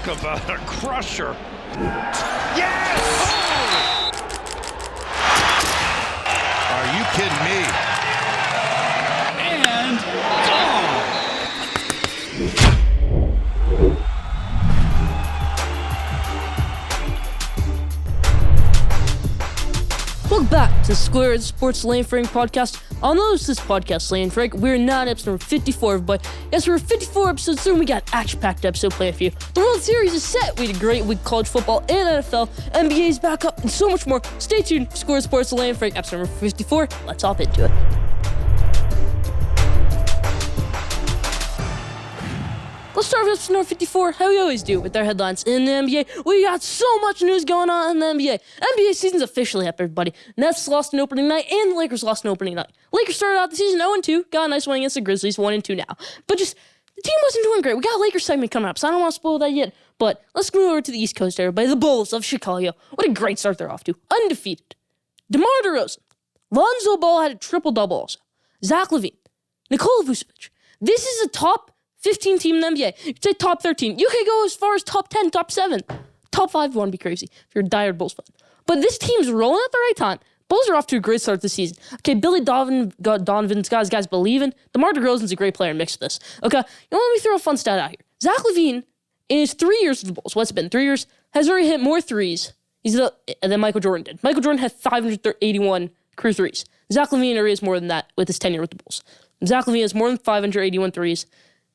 Talk about a crusher. Yes! Oh! Are you kidding me? And gone! Welcome back to the Schoolyard Sports Lane Frank podcast. I'll notice this podcast, Lane Frank. We're not episode number 54, but yes, we're 54 episodes soon. We got action-packed episode planned for you. The World Series is set. We had a great week, college football and NFL. NBA is back up and so much more. Stay tuned for Schoolyard Sports Lane Frank, episode number 54. Let's hop into it. Let's start with episode number 54, how we always do with our headlines in the NBA. We got so much news going on in the NBA. NBA season's officially up, everybody. Nets lost an opening night, and the Lakers lost an opening night. Lakers started out the season 0-2, got a nice win against the Grizzlies, 1-2 now. But just, the team wasn't doing great. We got a Lakers segment coming up, so I don't want to spoil that yet. But let's move over to the East Coast, everybody. The Bulls of Chicago. What a great start they're off to. Undefeated. DeMar DeRozan. Lonzo Ball had a triple-double also. Zach LaVine. Nikola Vucevic. This is a top 15 team in the NBA. You could say top 13. You could go as far as top 10, top 7. Top 5 if you want to be crazy if you're a diehard Bulls fan. But this team's rolling at the right time. Bulls are off to a great start this season. Okay, Billy Donovan's guys believing. DeMar DeRozan's a great player in mix of this. Okay, let me throw a fun stat out here. Zach LaVine, in his 3 years with the Bulls, what's it been, 3 years, has already hit more threes than Michael Jordan did. Michael Jordan had 581 career threes. Zach LaVine already has more than that with his tenure with the Bulls. Zach LaVine has more than 581 threes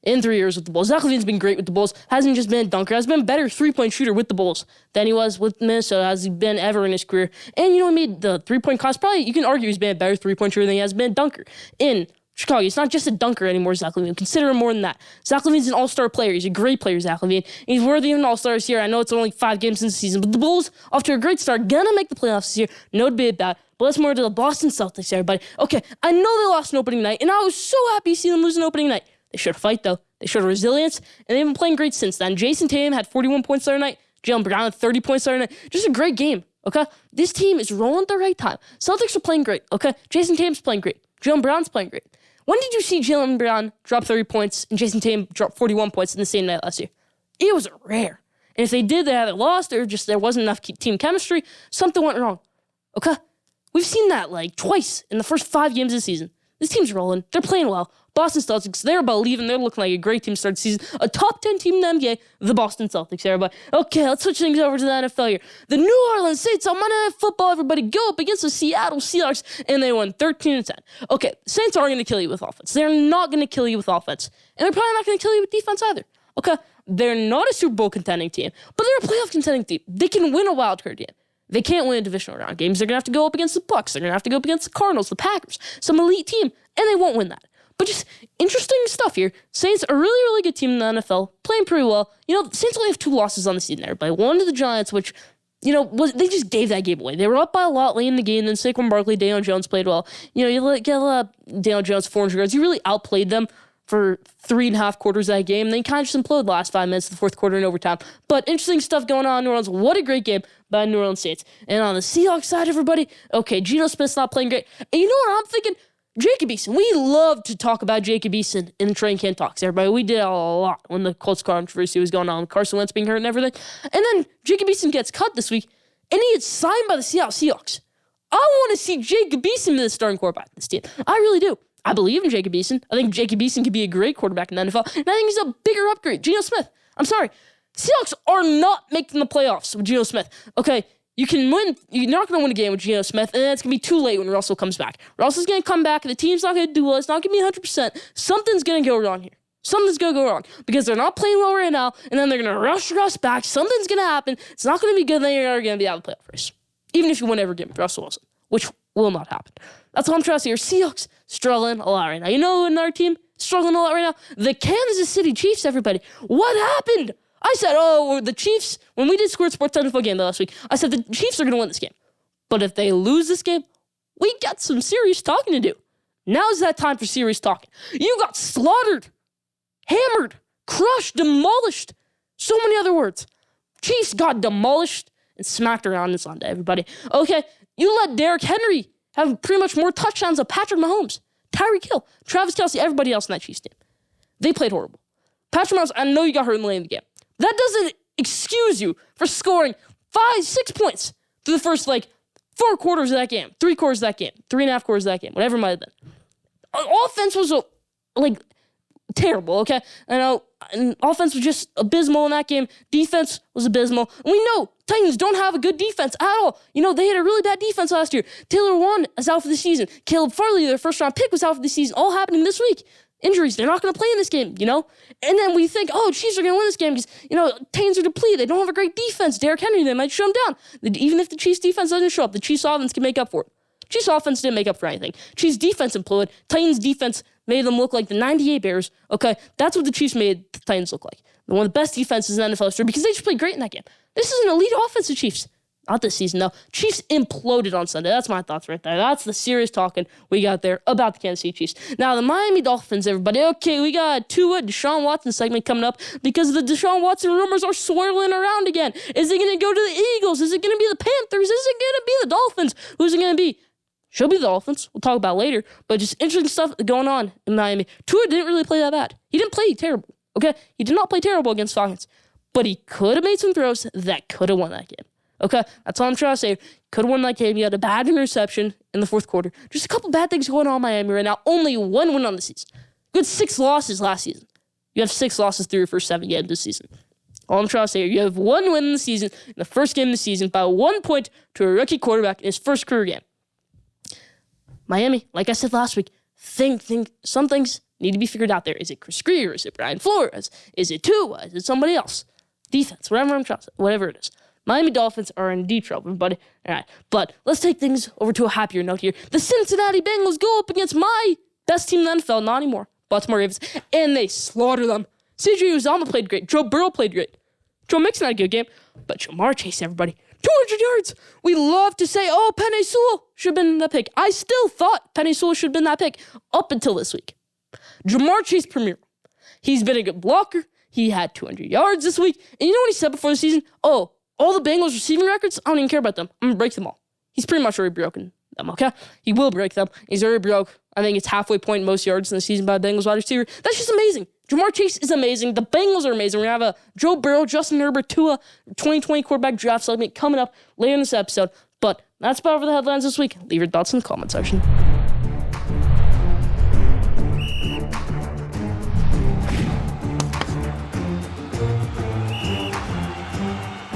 in 3 years with the Bulls. Zach LaVine's been great with the Bulls. Hasn't just been a dunker. Has been a better three-point shooter with the Bulls than he was with Minnesota, as he's been ever in his career. And he made the three-point cost. Probably, you can argue he's been a better three-point shooter than he has been a dunker in Chicago. He's not just a dunker anymore, Zach LaVine. Consider him more than that. Zach LaVine's an all-star player. He's a great player, Zach LaVine. He's worthy of an all-star this year. I know it's only 5 games into the season, but the Bulls, off to a great start, gonna make the playoffs this year. No debate about it. But let's move to the Boston Celtics, everybody. Okay, I know they lost an opening night, and I was so happy to see them lose an opening night. They showed fight, though. They showed resilience, and they've been playing great since then. Jason Tatum had 41 points the other night. Jaylen Brown had 30 points the other night. Just a great game, okay? This team is rolling at the right time. Celtics are playing great, okay? Jason Tatum's playing great. Jaylen Brown's playing great. When did you see Jaylen Brown drop 30 points and Jason Tatum drop 41 points in the same night last year? It was rare. And if they did, they either lost or just there wasn't enough team chemistry. Something went wrong, okay? We've seen that twice in the first 5 games of the season. This team's rolling. They're playing well. Boston Celtics, they're believing. They're looking like a great team to start the season. A top 10 team in the NBA, the Boston Celtics, everybody. Okay, let's switch things over to the NFL here. The New Orleans Saints on Monday Night Football, everybody, go up against the Seattle Seahawks, and they won 13-10. Okay, Saints aren't going to kill you with offense. They're not going to kill you with offense. And they're probably not going to kill you with defense either. Okay, they're not a Super Bowl contending team, but they're a playoff contending team. They can win a wild card game. They can't win a divisional round games. They're going to have to go up against the Bucs. They're going to have to go up against the Cardinals, the Packers, some elite team, and they won't win that. But just interesting stuff here. Saints are a really, really good team in the NFL, playing pretty well. The Saints only have 2 losses on the season, everybody. One to the Giants, which, they just gave that game away. They were up by a lot late in the game, then Saquon Barkley, Daniel Jones played well. You get a lot of Daniel Jones, 400 yards. You really outplayed them for 3.5 quarters of that game. They kind of just imploded the last 5 minutes of the fourth quarter in overtime. But interesting stuff going on in New Orleans. What a great game by New Orleans Saints. And on the Seahawks side, everybody, okay, Geno Smith's not playing great. And you know what I'm thinking? Jacob Eason. We love to talk about Jacob Eason in Train Can Talks, everybody. We did a lot when the Colts controversy was going on with Carson Wentz being hurt and everything. And then Jacob Eason gets cut this week, and he gets signed by the Seattle Seahawks. I want to see Jacob Eason be the starting quarterback of this team. I really do. I believe in Jacob Eason. I think Jacob Eason could be a great quarterback in the NFL, and I think he's a bigger upgrade. Geno Smith. I'm sorry. Seahawks are not making the playoffs with Geno Smith. Okay, you can win. You're not going to win a game with Geno Smith, and then it's going to be too late when Russell comes back. Russell's going to come back, and the team's not going to do well. It's not going to be 100%. Something's going to go wrong here. Something's going to go wrong because they're not playing well right now, and then they're going to rush Russ back. Something's going to happen. It's not going to be good, and then you're going to be out of the playoff race. Even if you win every game with Russell Wilson, which will not happen. That's what I'm trying to say here. Seahawks struggling a lot right now. You know another team struggling a lot right now? The Kansas City Chiefs, everybody. What happened? I said, the Chiefs, when we did Schoolyard Sports Technical game last week, I said the Chiefs are going to win this game. But if they lose this game, we got some serious talking to do. Now's that time for serious talking. You got slaughtered, hammered, crushed, demolished. So many other words. Chiefs got demolished and smacked around on Sunday, everybody. Okay, you let Derrick Henry have pretty much more touchdowns than Patrick Mahomes, Tyreek Hill, Travis Kelce, everybody else in that Chiefs team. They played horrible. Patrick Mahomes, I know you got hurt in the late in the game. That doesn't excuse you for scoring 5-6 points through the first, 4 quarters of that game, 3 quarters of that game, 3.5 quarters of that game, whatever it might have been. Offense was, terrible, okay? I know, and offense was just abysmal in that game. Defense was abysmal. And we know Titans don't have a good defense at all. They had a really bad defense last year. Taylor Wan is out for the season. Caleb Farley, their first-round pick, was out for the season. All happening this week. Injuries, they're not going to play in this game, And then we think, Chiefs are going to win this game because, Titans are depleted. They don't have a great defense. Derrick Henry, they might shut them down. Even if the Chiefs defense doesn't show up, the Chiefs offense can make up for it. Chiefs offense didn't make up for anything. Chiefs defense imploded. Titans defense made them look like the 98 Bears. Okay, that's what the Chiefs made the Titans look like. One of the best defenses in NFL history because they just played great in that game. This is an elite offense, the Chiefs. Not this season, though. Chiefs imploded on Sunday. That's my thoughts right there. That's the serious talking we got there about the Kansas City Chiefs. Now, the Miami Dolphins, everybody. Okay, we got a Deshaun Watson segment coming up because the Deshaun Watson rumors are swirling around again. Is it going to go to the Eagles? Is it going to be the Panthers? Is it going to be the Dolphins? Who's it going to be? Should be the Dolphins. We'll talk about it later. But just interesting stuff going on in Miami. Tua didn't really play that bad. He didn't play terrible. Okay? He did not play terrible against Falcons. But he could have made some throws that could have won that game. Okay? That's all I'm trying to say. Could have won that game. He had a bad interception in the fourth quarter. Just a couple bad things going on in Miami right now. Only 1 win on the season. You had 6 losses last season. You have 6 losses through your first 7 games this season. All I'm trying to say here, you have 1 win in the season, in the first game of the season, by 1 point to a rookie quarterback in his first career game. Miami, like I said last week, think some things need to be figured out there. Is it Chris Greer? Is it Brian Flores? Is it Tua? Is it somebody else? Defense, whatever I'm trying to say, whatever it is. Miami Dolphins are in deep trouble, everybody. All right, but let's take things over to a happier note here. The Cincinnati Bengals go up against my best team in the NFL, not anymore, Baltimore Ravens, and they slaughter them. CJ Uzomah played great. Joe Burrow played great. Joe Mixon had a good game, but Jamar Chase, everybody, 200 yards. We love to say, Penei Sewell should have been that pick. I still thought Penei Sewell should have been that pick up until this week. Jamar Chase Premier. He's been a good blocker. He had 200 yards this week. And you know what he said before the season? All the Bengals receiving records, I don't even care about them. I'm going to break them all. He's pretty much already broken them, okay? He will break them. He's already broke, I think it's halfway point most yards in the season by a Bengals wide receiver. That's just amazing. Jamar Chase is amazing. The Bengals are amazing. We're going to have a Joe Burrow, Justin Herbert, Tua 2020 quarterback draft segment coming up later in this episode. But that's about for the headlines this week. Leave your thoughts in the comment section.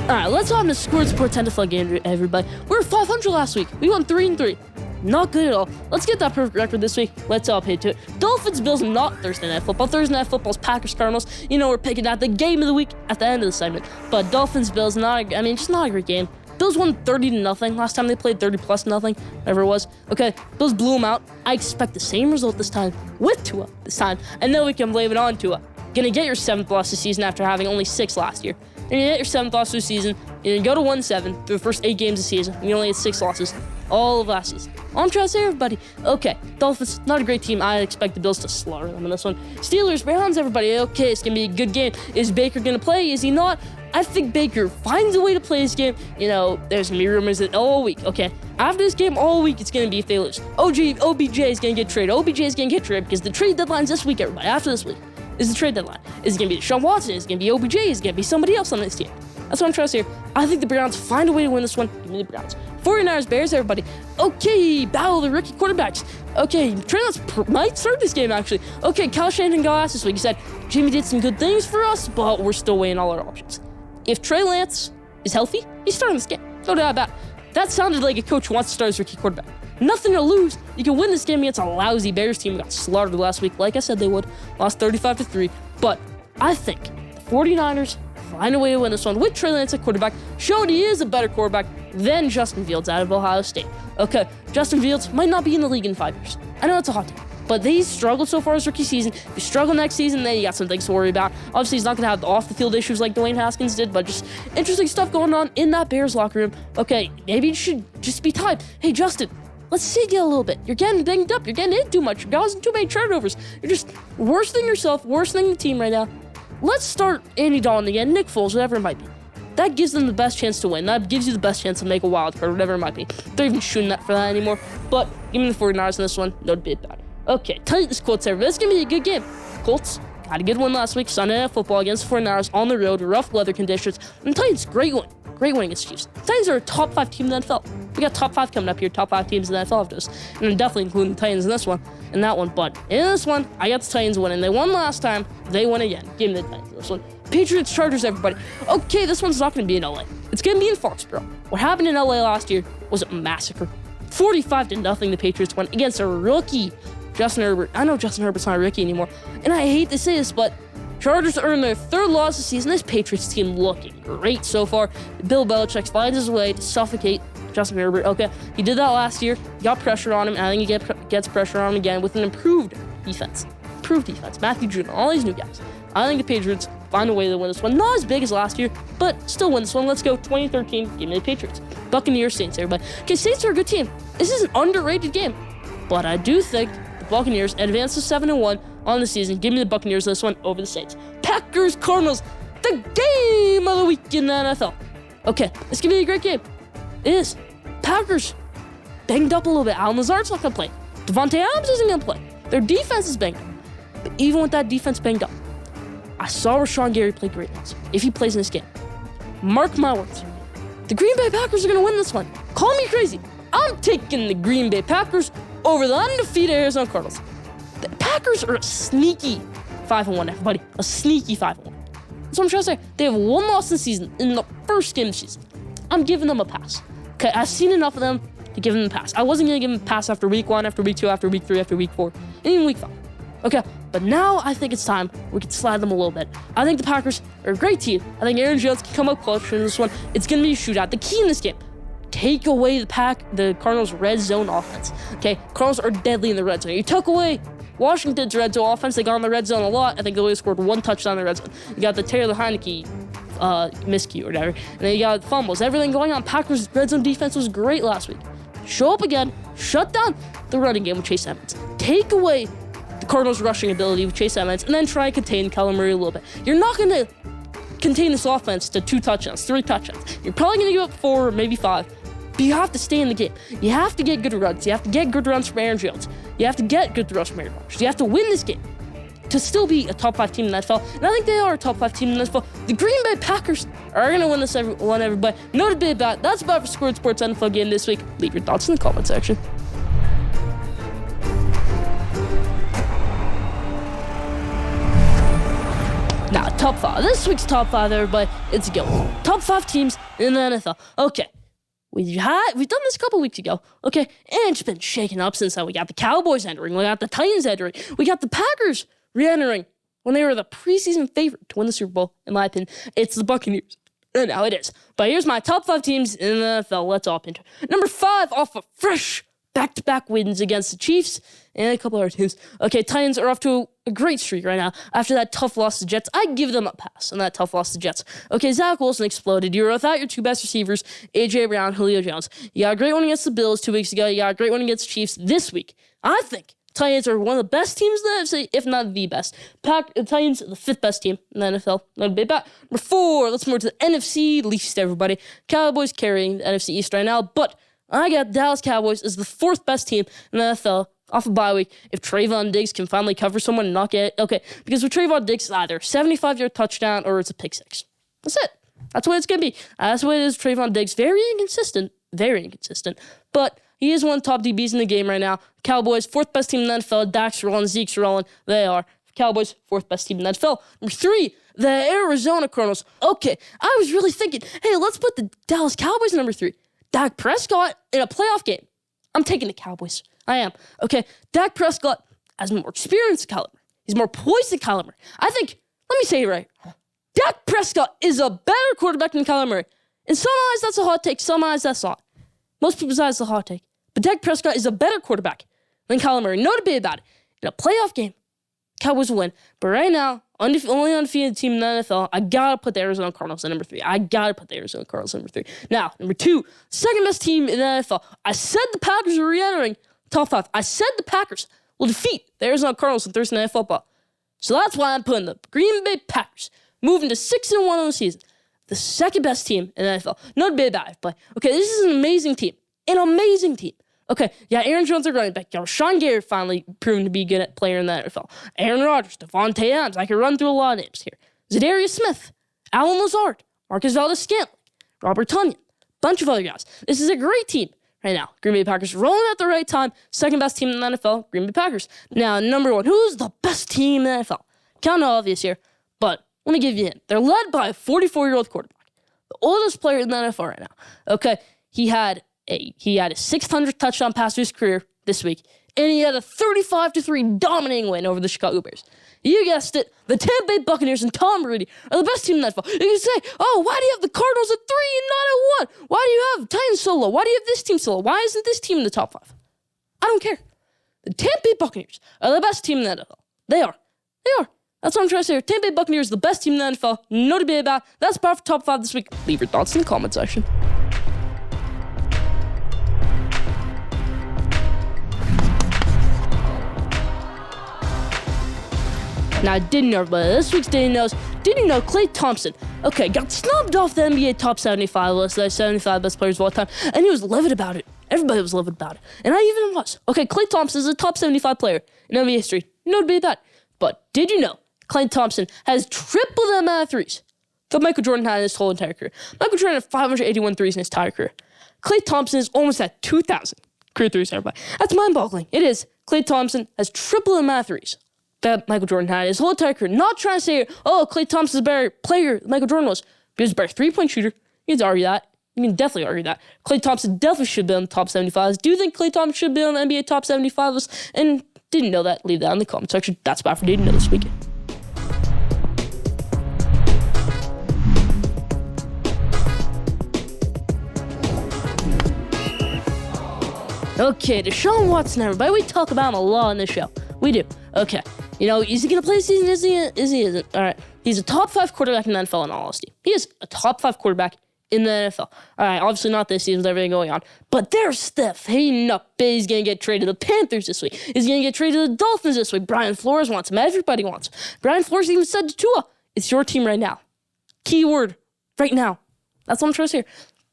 All right, let's on to Schoolyard Sports NFL game, everybody. We were 500 last week. We won 3-3. Not good at all. Let's get that perfect record this week. Let's all pay to it. Dolphins, Bills, not Thursday Night Football. Thursday Night Football's Packers, Cardinals. We're picking out the game of the week at the end of the segment. But Dolphins, Bills, just not a great game. Bills won 30-0 last time they played, 30+0, whatever it was. Okay, Bills blew them out. I expect the same result this time with Tua this time. And then we can blame it on Tua. Gonna get your 7th loss this season after having only 6 last year. And you get your 7th loss this season. You go to 1-7 through the first 8 games of the season. And you only had 6 losses all of last season. All I'm trying to say, everybody. Okay, Dolphins, not a great team. I expect the Bills to slaughter them in this one. Steelers, Browns, everybody. Okay, it's going to be a good game. Is Baker going to play? Is he not? I think Baker finds a way to play this game. There's going to be rumors that all week. Okay, after this game, all week, it's going to be if they lose. OBJ is going to get traded. OBJ is going to get traded because the trade deadline's this week, everybody. After this week is the trade deadline. Is it going to be Deshaun Watson? Is it going to be OBJ? Is it going to be somebody else on this team? That's what I'm trying to say here. I think the Browns find a way to win this one. Give me the Browns. 49ers, Bears, everybody. Okay, battle of the rookie quarterbacks. Okay, Trey Lance might start this game, actually. Okay, Kyle Shanahan got asked this week. He said, Jimmy did some good things for us, but we're still weighing all our options. If Trey Lance is healthy, he's starting this game. No doubt about it. That sounded like a coach who wants to start his rookie quarterback. Nothing to lose. You can win this game against a lousy Bears team who got slaughtered last week, like I said they would. Lost 35-3. But I think the 49ers find a way to win this one with Trey Lance at quarterback. Showed he is a better quarterback than Justin Fields out of Ohio State. Okay, Justin Fields might not be in the league in 5 years. I know it's a hot take, but he's struggled so far his rookie season. If you struggle next season, then you got some things to worry about. Obviously, he's not going to have the off-the-field issues like Dwayne Haskins did, but just interesting stuff going on in that Bears locker room. Okay, maybe you should just be tied. Hey, Justin, let's see you a little bit. You're getting banged up. You're getting in too much. You're causing too many turnovers. You're just worsening yourself, worsening the team right now. Let's start Andy Dalton again, Nick Foles, whatever it might be. That gives them the best chance to win. That gives you the best chance to make a wild card, whatever it might be. They're even shooting that for that anymore. But give me the 49ers in this one. No bit bad. Okay, Titans, Colts, everybody. This is going to be a good game. Colts, got a good win last week, Sunday Night Football against the 49ers on the road, rough weather conditions. And the Titans, great win. Great win against the Chiefs. The Titans are a top 5 team in the NFL. We got top 5 coming up here, top 5 teams in the NFL after this. And I'm definitely including the Titans in this one and that one. But in this one, I got the Titans winning. They won last time. They win again. Give me the Titans in this one. Patriots, Chargers, everybody. Okay, this one's not going to be in LA. It's going to be in Foxborough. What happened in LA last year was a massacre. 45-0, the Patriots won against a rookie, Justin Herbert. I know Justin Herbert's not a rookie anymore. And I hate to say this, but Chargers earned their 3rd loss this season. This Patriots team looking great so far. Bill Belichick finds his way to suffocate Justin Herbert. Okay, he did that last year. Got pressure on him. And I think he gets pressure on him again with an improved defense. Matthew Judon, all these new guys. I think the Patriots find a way to win this one. Not as big as last year, but still win this one. Let's go 2013. Give me the Patriots. Buccaneers, Saints, everybody. Okay, Saints are a good team. This is an underrated game. But I do think the Buccaneers advance to 7-1 on the season. Give me the Buccaneers this one over the Saints. Packers, Cardinals, the game of the week in the NFL. Okay, it's going to be a great game. It is. Packers banged up a little bit. Allen Lazard's not going to play. Devontae Adams isn't going to play. Their defense is banged up. But even with that defense banged up, I saw Rashawn Gary play great once. If he plays in this game, mark my words, the Green Bay Packers are going to win this one. Call me crazy. I'm taking the Green Bay Packers over the undefeated Arizona Cardinals. The Packers are a sneaky 5-1, everybody. A sneaky 5-1. That's what I'm trying to say. They have one loss in the season, in the first game of the season. I'm giving them a pass. Okay, I've seen enough of them to give them a pass. I wasn't going to give them a pass after week 1, after week 2, after week 3, after week 4, and even week 5. Okay, but now I think it's time we can slide them a little bit. I think the Packers are a great team. I think Aaron Jones can come up close in this one. It's going to be a shootout. The key in this game, take away the Cardinals' red zone offense. Okay, Cardinals are deadly in the red zone. You took away Washington's red zone offense. They got in the red zone a lot. I think they only scored 1 touchdown in the red zone. You got the Taylor Heineke miscue or whatever. And then you got fumbles. Everything going on. Packers' red zone defense was great last week. Show up again. Shut down the running game with Chase Edmonds. Take away the Cardinals' rushing ability with Chase Edmonds, and then try and contain Kyler Murray a little bit. You're not going to contain this offense to 2 touchdowns, 3 touchdowns. You're probably going to give up 4 or maybe 5. But you have to stay in the game. You have to get good runs. You have to get good runs from Aaron Jones. You have to get good throws from Aaron Rodgers. You have to win this game to still be a top 5 team in the NFL. And I think they are a top 5 team in the NFL. The Green Bay Packers are going to win this one, everybody. No debate about it. That's about for Schoolyard Sports NFL game this week. Leave your thoughts in the comment section. Now, top 5. This week's top 5, everybody. It's go. Top 5 teams in the NFL. Okay. We've done this a couple weeks ago, okay? And it's been shaken up since then. We got the Cowboys entering. We got the Titans entering. We got the Packers re-entering when they were the preseason favorite to win the Super Bowl, in my opinion. It's the Buccaneers. And now it is. But here's my top 5 teams in the NFL. Let's hop into it. Number 5, off of fresh back-to-back wins against the Chiefs and a couple other teams. Okay, Titans are off to a great streak right now. After that tough loss to the Jets, I give them a pass on that tough loss to the Jets. Okay, Zach Wilson exploded. You're without your 2 best receivers, A.J. Brown, Julio Jones. You got a great one against the Bills 2 weeks ago. You got a great one against the Chiefs this week. I think Titans are one of the best teams in the NFC, if not the best. Titans are the 5th best team in the NFL. Not a bit bad. Number 4, let's move to the NFC East, everybody. Cowboys carrying the NFC East right now, but I got Dallas Cowboys as the 4th best team in the NFL off of bye week. If Trayvon Diggs can finally cover someone and not get it. Okay, because with Trayvon Diggs, it's either 75-yard touchdown or it's a pick 6. That's it. That's what it's going to be. That's what it is. Trayvon Diggs, very inconsistent, but he is one of the top DBs in the game right now. Cowboys, 4th best team in the NFL. Dak's rolling, Zeke's rolling. They are. Cowboys, 4th best team in the NFL. Number 3, the Arizona Cardinals. Okay, I was really thinking, hey, let's put the Dallas Cowboys number 3. Dak Prescott in a playoff game. I'm taking the Cowboys. I am. Okay, Dak Prescott has more experience than Kyler Murray. He's more poised than Kyler Murray. I think, let me say it right. Dak Prescott is a better quarterback than Kyler Murray. In some eyes, that's a hot take. Some eyes, that's not. Most people's eyes, it's a hot take. But Dak Prescott is a better quarterback than Kyler Murray. No debate about it. In a playoff game, Cowboys will win. But right now, only undefeated team in the NFL, I gotta put the Arizona Cardinals at number 3. Now, number 2, 2nd best team in the NFL. I said the Packers are re-entering top 5. I said the Packers will defeat the Arizona Cardinals in Thursday Night Football. So that's why I'm putting the Green Bay Packers moving to 6-1 on the season. The 2nd best team in the NFL. No debate about it, but okay, this is an amazing team. Okay, yeah, Aaron Jones, are running back. Yeah, Rashawn Gary finally proven to be a good player in the NFL. Aaron Rodgers, Devontae Adams. I could run through a lot of names here. Zadarius Smith, Alan Lazard, Marcus Valdez-Scantling, Robert Tonyan, bunch of other guys. This is a great team right now. Green Bay Packers rolling at the right time. Second best team in the NFL, Green Bay Packers. Now, number one, who's the best team in the NFL? Kind of obvious here, but let me give you a hint. They're led by a 44-year-old quarterback, the oldest player in the NFL right now. Okay, he had his 600th touchdown pass of his career this week, and he had a 35-3 dominating win over the Chicago Bears. You guessed it, the Tampa Bay Buccaneers and Tom Brady are the best team in the NFL. You can say, oh, why do you have the Cardinals at 3 and not at 1? Why do you have Titans so low? Why do you have this team so low? Why isn't this team in the top 5? I don't care. The Tampa Bay Buccaneers are the best team in the NFL. They are. That's what I'm trying to say here. Tampa Bay Buccaneers, the best team in the NFL. No debate about it. That's part of top 5 this week. Leave your thoughts in the comment section. Now, I didn't know, but this week's Daily Knows, did you know Klay Thompson, got snubbed off the NBA top 75 list, the 75 best players of all time, and he was livid about it. Everybody was livid about it. And I even was. Klay Thompson is a top 75 player in NBA history. No debate about it. But did you know Klay Thompson has triple the amount of threes that Michael Jordan had in his whole entire career? Michael Jordan had 581 threes in his entire career. Klay Thompson is almost at 2,000 career threes, everybody. That's mind-boggling. It is. Klay Thompson has triple the amount of threes that Michael Jordan had his whole entire career. Not trying to say, Klay Thompson's a better player than Michael Jordan was. But he was a better three-point shooter. You can argue that. You can definitely argue that. Klay Thompson definitely should be on the top 75 list. Do you think Klay Thompson should be on the NBA top 75 list? And didn't know that? Leave that in the comment section. That's about for Didn't Know this weekend. Okay, Deshaun Watson, everybody. We talk about him a lot on this show. We do. Okay. Is he going to play this season? Is he isn't? All right. He's a top 5 quarterback in the NFL in all honesty. He is a top 5 quarterback in the NFL. All right, obviously not this season with everything going on. But there's Steph heating up. He's going to get traded to the Panthers this week. He's going to get traded to the Dolphins this week. Brian Flores wants him. Everybody wants him. Brian Flores even said to Tua, it's your team right now. Keyword, right now. That's what I'm trying to say here.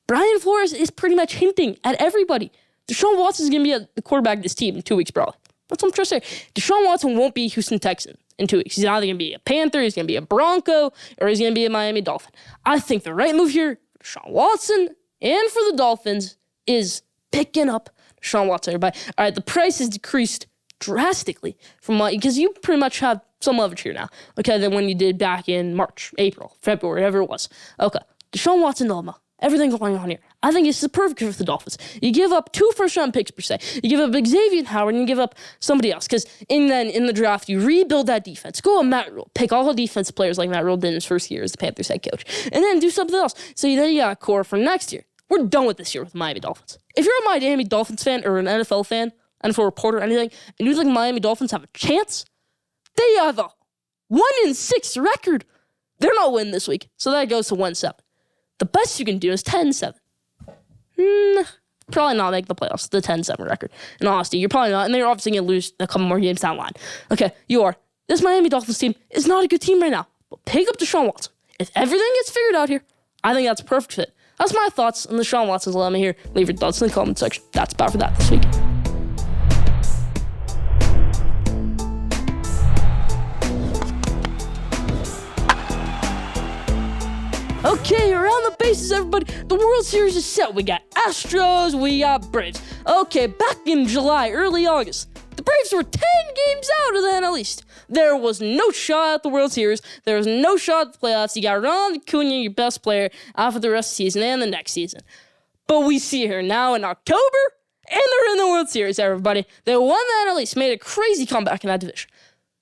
Brian Flores is pretty much hinting at everybody. Deshaun Watson is going to be the quarterback of this team in 2 weeks, probably. That's what I'm trying to say. Deshaun Watson won't be a Houston Texan in 2 weeks. He's either going to be a Panther, he's going to be a Bronco, or he's going to be a Miami Dolphin. I think the right move here, Deshaun Watson, and for the Dolphins, is picking up Deshaun Watson, everybody. All right, the price has decreased drastically from because you pretty much have some leverage here now, than when you did back in March, April, February, whatever it was. Deshaun Watson Dilemma. Everything going on here. I think it's the perfect fit for the Dolphins. You give up 2 first-round picks, per se. You give up Xavier Howard, and you give up somebody else. Because in the draft, you rebuild that defense. Go on Matt Rule. Pick all the defense players like Matt Rule did in his first year as the Panthers head coach. And then do something else. So then you got a core for next year. We're done with this year with Miami Dolphins. If you're a Miami Dolphins fan or an NFL fan, NFL reporter, anything, and you think Miami Dolphins have a chance, they have a 1-6 record. They're not winning this week. So that goes to 1-7. The best you can do is 10-7. Probably not make the playoffs, the 10-7 record. In honesty, you're probably not, and they're obviously going to lose a couple more games down the line. Okay, you are. This Miami Dolphins team is not a good team right now, but pick up Deshaun Watson. If everything gets figured out here, I think that's a perfect fit. That's my thoughts on the Deshaun Watson dilemma here. Leave your thoughts in the comment section. That's about for that this week. Okay, around the bases, everybody. The World Series is set. We got Astros, we got Braves. Okay, back in July, early August, the Braves were 10 games out of the NL East. There was no shot at the World Series. There was no shot at the playoffs. You got Ronald Acuna, your best player, out for the rest of the season and the next season. But we see here now in October, and they're in the World Series, everybody. They won the NL East, made a crazy comeback in that division.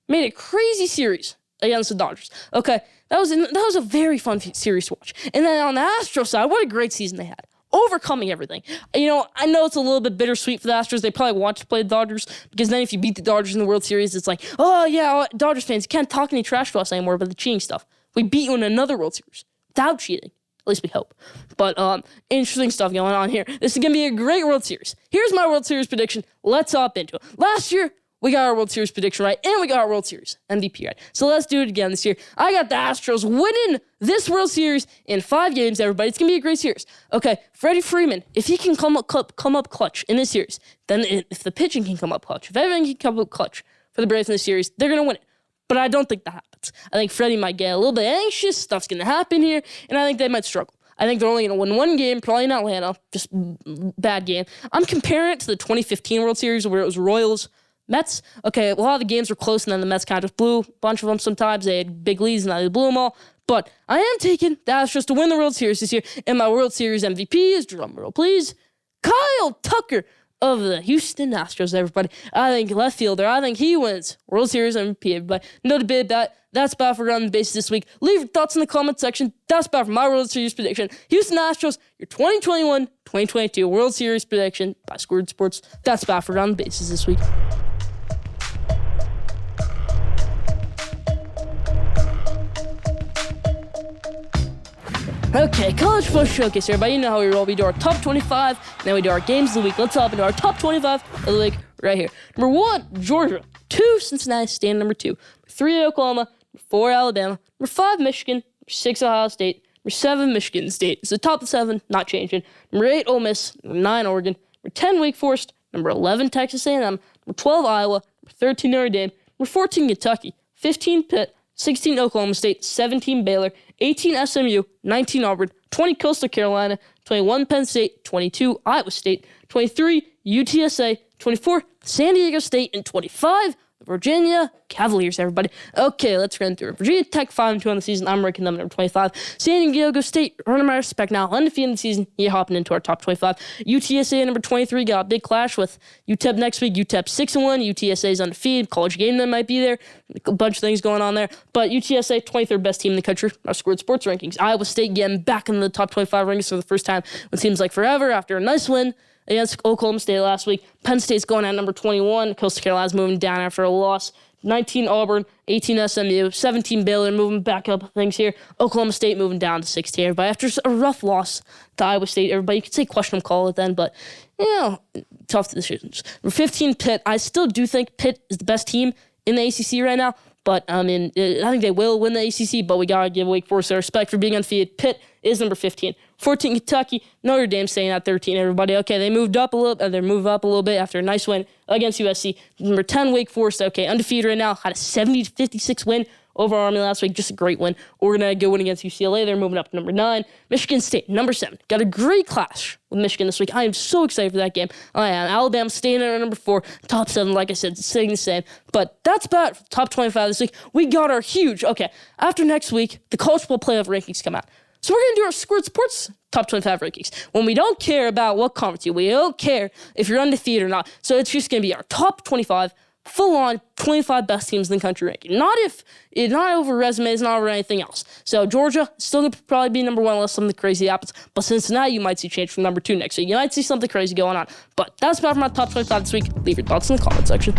Made a crazy series against the Dodgers. Okay, that was a very fun series to watch. And then on the Astros side, what a great season they had. Overcoming everything. I know it's a little bit bittersweet for the Astros. They probably want to play the Dodgers because then if you beat the Dodgers in the World Series, it's like, oh yeah, Dodgers fans, you can't talk any trash to us anymore about the cheating stuff. We beat you in another World Series without cheating. At least we hope. But interesting stuff going on here. This is going to be a great World Series. Here's my World Series prediction. Let's hop into it. Last year, we got our World Series prediction right, and we got our World Series MVP right. So let's do it again this year. I got the Astros winning this World Series in 5 games, everybody. It's going to be a great series. Okay, Freddie Freeman, if he can come up clutch in this series, then if the pitching can come up clutch, if everything can come up clutch for the Braves in this series, they're going to win it. But I don't think that happens. I think Freddie might get a little bit anxious. Stuff's going to happen here, and I think they might struggle. I think they're only going to win 1 game, probably in Atlanta, just bad game. I'm comparing it to the 2015 World Series where it was Royals, Mets. Okay, a lot of the games were close, and then the Mets kind of just blew a bunch of them sometimes. They had big leads, and they blew them all. But I am taking the Astros to win the World Series this year, and my World Series MVP is, drum roll please, Kyle Tucker of the Houston Astros, everybody. I think left fielder, I think he wins World Series MVP, everybody. No debate that. That's about for Running the Bases this week. Leave your thoughts in the comment section. That's about for my World Series prediction. Houston Astros, your 2021-2022 World Series prediction by Schoolyard Sports. That's about for Running the Bases this week. Okay, College Football Showcase, everybody. You know how we roll. We do our top 25, and then we do our games of the week. Let's hop into our top 25 of the week right here. Number 1, Georgia. 2, Cincinnati State. Number 2. 3, Oklahoma. Number 4, Alabama. Number 5, Michigan. Number 6, Ohio State. Number 7, Michigan State. It's the top of 7, not changing. Number 8, Ole Miss. Number 9, Oregon. Number 10, Wake Forest. Number 11, Texas A&M. Number 12, Iowa. Number 13, Notre Dame. Number 14, Kentucky. 15, Pitt. 16, Oklahoma State. 17, Baylor. 18, SMU. 19, Auburn. 20, Coastal Carolina. 21, Penn State. 22, Iowa State. 23, UTSA. 24, San Diego State. And 25, Virginia Cavaliers, everybody. Okay, let's run through it. Virginia Tech 5-2 on the season. I'm ranking them at number 25. San Diego State, earning my respect now, undefeated in the season. You're hopping into our top 25. UTSA number 23 got a big clash with UTEP next week. UTEP 6-1. UTSA's undefeated. College game day might be there. A bunch of things going on there. But UTSA, 23rd best team in the country. Our Schoolyard Sports rankings. Iowa State getting back in the top 25 rankings for the first time. It seems like forever after a nice win against Oklahoma State last week. Penn State's going at number 21. Coastal Carolina's moving down after a loss. 19 Auburn, 18 SMU, 17 Baylor moving back up things here. Oklahoma State moving down to 16. Everybody, after a rough loss to Iowa State, everybody, you could say questionable call it then, but, tough decisions. Number 15, Pitt. I still do think Pitt is the best team in the ACC right now, but, I think they will win the ACC, but we got to give Wake Forest their respect for being undefeated. Pitt is number 15. 14, Kentucky. Notre Dame staying at 13, everybody. Okay, they moved up a little bit after a nice win against USC. Number 10, Wake Forest. Okay, undefeated right now. Had a 70-56 win over Army last week. Just a great win. Oregon had a good win against UCLA. They're moving up to number 9. Michigan State, number 7. Got a great clash with Michigan this week. I am so excited for that game. I am. Alabama staying at number 4. Top 7, like I said, staying the same. But that's about top 25 this week. We got our huge, after next week, the college football playoff rankings come out. So we're going to do our Schoolyard Sports top 25 rankings. When we don't care about what conference we don't care if you're undefeated or not. So it's just going to be our top 25, full-on 25 best teams in the country ranking. Not over resumes, not over anything else. So Georgia still going to probably be number 1 unless something crazy happens. But Cincinnati, you might see change from number 2 next week. You might see something crazy going on. But that's about for my top 25 this week. Leave your thoughts in the comment section.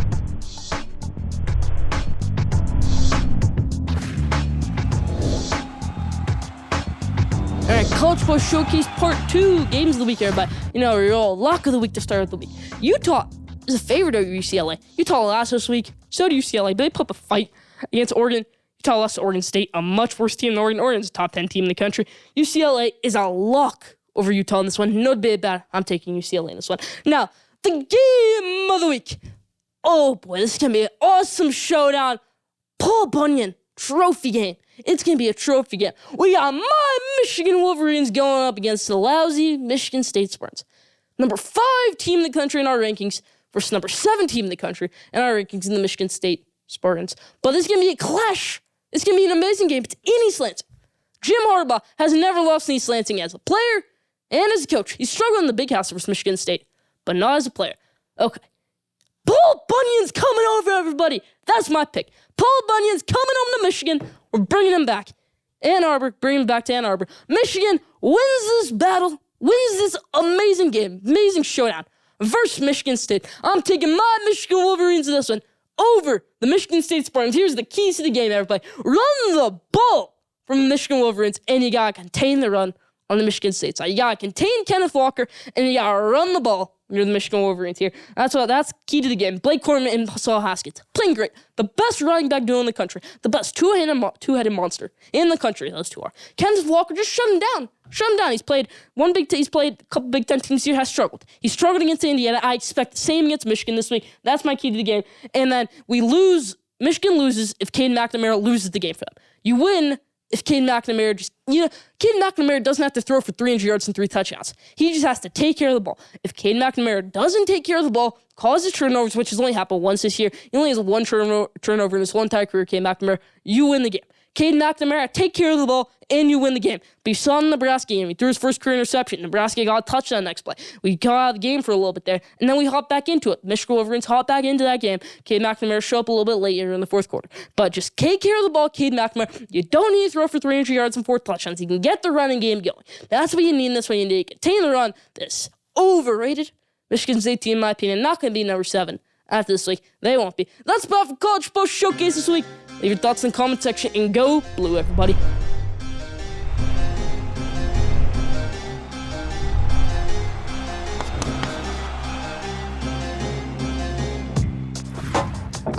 All right, College Football Showcase Part 2, Games of the Week, everybody. We're all lock of the week to start with the week. Utah is a favorite over UCLA. Utah lost this week. So did UCLA, but they put up a fight against Oregon. Utah lost to Oregon State, a much worse team than Oregon. Oregon's a top 10 team in the country. UCLA is a lock over Utah in this one. No debate about it. I'm taking UCLA in this one. Now, the Game of the Week. Oh, boy, this is going to be an awesome showdown. Paul Bunyan trophy game. It's going to be a trophy game. We got my Michigan Wolverines going up against the lousy Michigan State Spartans. Number 5 team in the country in our rankings versus number 7 team in the country in our rankings in the Michigan State Spartans. But this is going to be a clash. It's going to be an amazing game. It's in East Lansing. Jim Harbaugh has never lost in East Lansing as a player and as a coach. He's struggled in the big house versus Michigan State, but not as a player. Okay. Paul Bunyan's coming over, everybody. That's my pick. Paul Bunyan's coming home to Michigan. We're bringing him back. Ann Arbor, bringing him back to Ann Arbor. Michigan wins this battle, wins this amazing game, amazing showdown versus Michigan State. I'm taking my Michigan Wolverines in this one over the Michigan State Spartans. Here's the keys to the game, everybody. Run the ball from the Michigan Wolverines, and you got to contain the run on the Michigan State side. You gotta contain Kenneth Walker, and you gotta run the ball. You're the Michigan Wolverines here. That's key to the game. Blake Coleman and Saul Haskins playing great. The best running back duo in the country. The best two-headed monster in the country. Those two are. Kenneth Walker, just shut him down. Shut him down. He's played he's played a couple Big Ten teams here. Has struggled. He's struggled against Indiana. I expect the same against Michigan this week. That's my key to the game. And then we lose. Michigan loses if Caden McNamara loses the game for them. You win if Caden McNamara Caden McNamara doesn't have to throw for 300 yards and 3 touchdowns. He just has to take care of the ball. If Caden McNamara doesn't take care of the ball, causes turnovers, which has only happened once this year, he only has one turnover in his whole entire career, Caden McNamara, you win the game. Caden McNamara, take care of the ball, and you win the game. But you saw in the Nebraska game, he threw his first career interception. Nebraska got a touchdown next play. We got out of the game for a little bit there, and then we hopped back into it. Michigan Wolverines hopped back into that game. Caden McNamara showed up a little bit later in the fourth quarter. But just take care of the ball, Caden McNamara. You don't need to throw for 300 yards and 4 touchdowns. You can get the running game going. That's what you need in this one. You need to contain the run. This overrated Michigan State team, in my opinion, not going to be number 7 after this week. They won't be. That's about for College Football Showcase this week. Leave your thoughts in the comment section and go blue, everybody.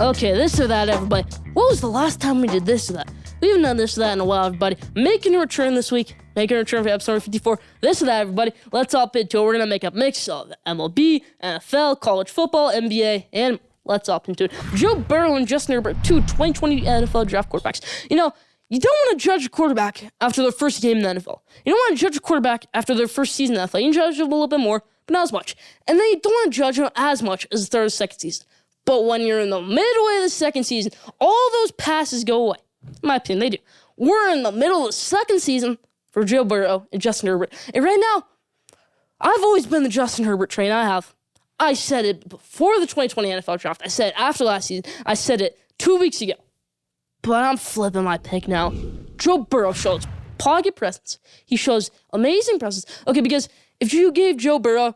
Okay, this or that, everybody. What was the last time we did this or that? We haven't done this or that in a while, everybody. Making a return this week. Making a return for episode 54. This or that, everybody. Let's hop into it. We're going to make a mix of MLB, NFL, college football, NBA, and let's hop into it. Joe Burrow and Justin Herbert, 2 2020 NFL draft quarterbacks. You know, you don't want to judge a quarterback after their first game in the NFL. You don't want to judge a quarterback after their first season in the NFL. You can judge them a little bit more, but not as much. And then you don't want to judge them as much as the start of the second season. But when you're in the midway of the second season, all those passes go away. In my opinion, they do. We're in the middle of the second season for Joe Burrow and Justin Herbert. And right now, I've always been the Justin Herbert train. I said it before the 2020 NFL draft. I said it after last season. I said it 2 weeks ago. But I'm flipping my pick now. Joe Burrow shows pocket presence. He shows amazing presence. Okay, because if you gave Joe Burrow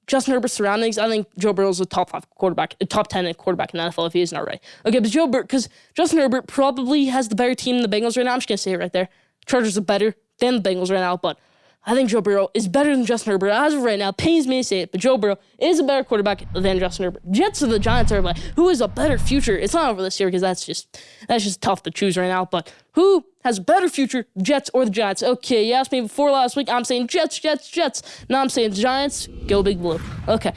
Justin Herbert's surroundings, I think Joe Burrow's a top 5 quarterback, a top 10 quarterback in the NFL if he isn't already. Okay, but because Justin Herbert probably has the better team than the Bengals right now. I'm just going to say it right there. Chargers are better than the Bengals right now, but I think Joe Burrow is better than Justin Herbert. As of right now, pains me to say it, but Joe Burrow is a better quarterback than Justin Herbert. Jets or the Giants, everybody. Who is a better future? It's not over this year because that's just tough to choose right now, but who has a better future, Jets or the Giants? Okay, you asked me before last week. I'm saying Jets. Now I'm saying Giants, go Big Blue. Okay,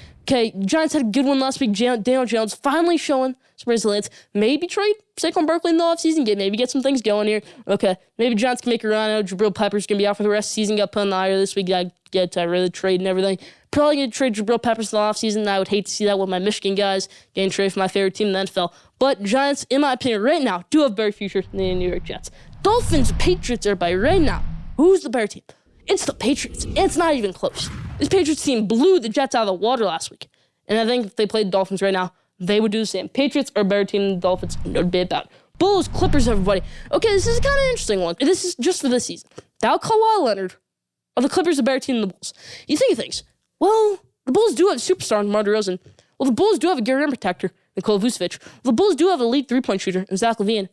Giants had a good one last week. Daniel Jones finally showing some resilience. Maybe trade Saquon Barkley in the offseason. Maybe get some things going here. Okay, maybe Giants can make a run. I know Jabril Peppers going to be out for the rest of the season. Got put on the IR this week. Got get rid of the trade and everything. Probably going to trade Jabril Peppers in the offseason. I would hate to see that with my Michigan guys getting traded for my favorite team in the NFL. But Giants, in my opinion, right now, do have a better future than the New York Jets. Dolphins, Patriots, everybody, right now. Who's the better team? It's the Patriots. It's not even close. This Patriots team blew the Jets out of the water last week. And I think if they played the Dolphins right now, they would do the same. Patriots are a better team than the Dolphins. No debate about it. Bulls, Clippers, everybody. Okay, this is kind of an interesting one. This is just for this season. Without Kawhi Leonard, are the Clippers a better team than the Bulls? You think of things. Well, the Bulls do have a superstar in DeMar DeRozan. Well, the Bulls do have a Gary Rim protector, Nikola Vucevic. The Bulls do have a elite three-point shooter in Zach LaVine.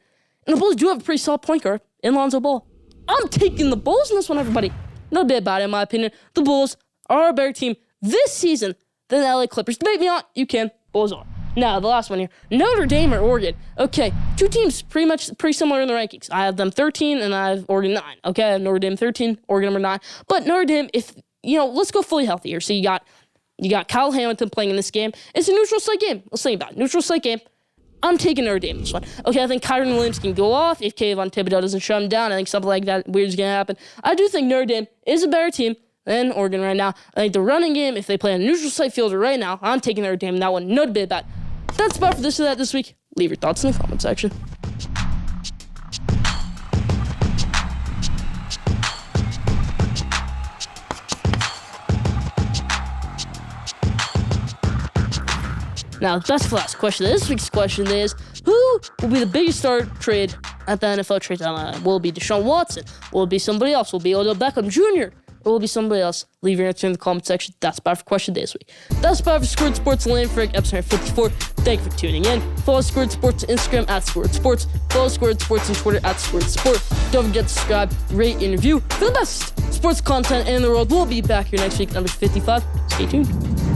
And the Bulls do have a pretty solid point guard in Lonzo Ball. I'm taking the Bulls in this one, everybody. No debate about it, in my opinion. The Bulls are a better team this season than the LA Clippers. Debate me on, you can. Bulls are. Now, the last one here. Notre Dame or Oregon. Okay, two teams pretty similar in the rankings. I have them 13 and I have Oregon 9. Okay, I have Notre Dame 13, Oregon number 9. But Notre Dame, let's go fully healthy here. So you got Kyle Hamilton playing in this game. It's a neutral site game. Let's think about it. Neutral site game. I'm taking Notre Dame in this one. Okay, I think Kyron Williams can go off if Kayvon Thibodeau doesn't shut him down. I think something like that weird is going to happen. I do think Notre Dame is a better team than Oregon right now. I think the running game, if they play on a neutral site field right now, I'm taking Notre Dame in that one. No debate about it. That's about for this or that this week. Leave your thoughts in the comment section. Now, that's the last question. This week's question is, who will be the biggest star trade at the NFL trade deadline? Will it be Deshaun Watson? Will it be somebody else? Will it be Odell Beckham Jr.? or will it be somebody else? Leave your answer in the comment section. That's about it for question day this week. That's about it for Schoolyard Sports Land Frank, episode 54. Thank you for tuning in. Follow Schoolyard Sports on Instagram at Schoolyard Sports. Follow Schoolyard Sports on Twitter at Schoolyard Sport. Don't forget to subscribe, rate, and review for the best sports content in the world. We'll be back here next week, number 55. Stay tuned.